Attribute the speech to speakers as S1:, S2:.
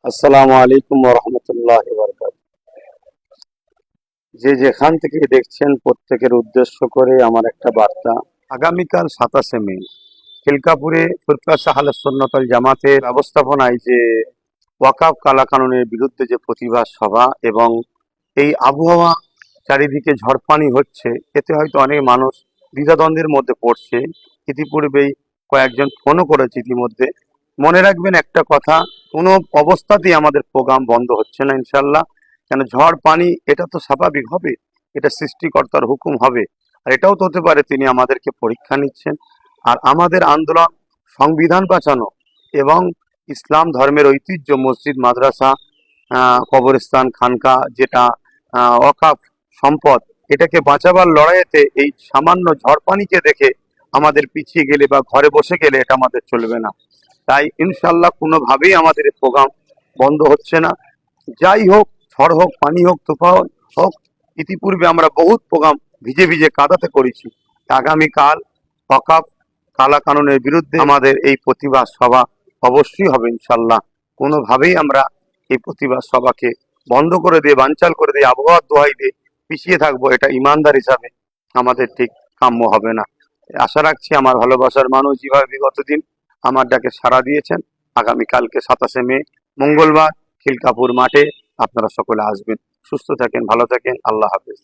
S1: আসসালামু আলাইকুম ওয়া রাহমাতুল্লাহি ওয়া বারাকাতুহু। যে যেখান থেকে দেখছেন প্রত্যেকের উদ্দেশ্য করে আমার একটা বার্তা। আগামীকাল 27 মে খিলকাপুরে ফুরকাত আহলে সুন্নাত ওয়াল জামাতের ব্যবস্থাপনায় যে ওয়াকফ কালাকানুনের বিরুদ্ধে যে প্রতিবাদ সভা এবং এই আবহাওয়া চারিদিকে ঝড়পানি হচ্ছে, এতে হয়তো অনেক মানুষ দ্বিধাদ্বন্দ্বের মধ্যে পড়ছে। ইতিপূর্বেই কয়েকজন ফোনও করেছে ইতিমধ্যে। মনে রাখবেন একটা কথা, কোনো অবস্থাতেই আমাদের প্রোগ্রাম বন্ধ হচ্ছে না ইনশাল্লাহ। কেন, ঝড় পানি এটা তো স্বাভাবিক হবে, এটা সৃষ্টিকর্তার হুকুম হবে। আর এটাও তো হতে পারে তিনি আমাদেরকে পরীক্ষা নিচ্ছেন। আর আমাদের আন্দোলন সংবিধান বাঁচানো এবং ইসলাম ধর্মের ঐতিহ্য মসজিদ মাদ্রাসা কবরস্থান খানকা যেটা ওয়াকফ সম্পদ, এটাকে বাঁচাবার লড়াইয়েতে এই সামান্য ঝড় পানিকে দেখে আমাদের পিছিয়ে গেলে বা ঘরে বসে গেলে এটা আমাদের চলবে না। তাই ইনশাল্লাহ কোনোভাবেই আমাদের এই প্রোগ্রাম বন্ধ হচ্ছে না। যাই হোক, ঝড় হোক, পানি হোক, তুফান হোক, ইতিপূর্বে আমরা বহুত প্রোগ্রাম ভিজে ভিজে কাদাতে করেছি। আগামীকাল ওয়াকফ কালা কানুনের বিরুদ্ধে আমাদের এই প্রতিবাদ সভা অবশ্যই হবে ইনশাল্লাহ। কোনোভাবেই আমরা এই প্রতিবাদ সভাকে বন্ধ করে দিয়ে, বানচাল করে দিয়ে, আবহাওয়ার দোহাই দিয়ে পিছিয়ে থাকবো, এটা ইমানদার হিসাবে আমাদের ঠিক কাম্য হবে না। আশা রাখছি আমার ভালোবাসার মানুষ যেভাবে বিগত দিন আমার ডাকে সাড়া দিয়েছেন, আগামীকালকে 27 মে মঙ্গলবার খিলকাপুর মাঠে আপনারা সকলে আসবেন। সুস্থ থাকেন, ভালো থাকেন, আল্লাহ হাফেজ।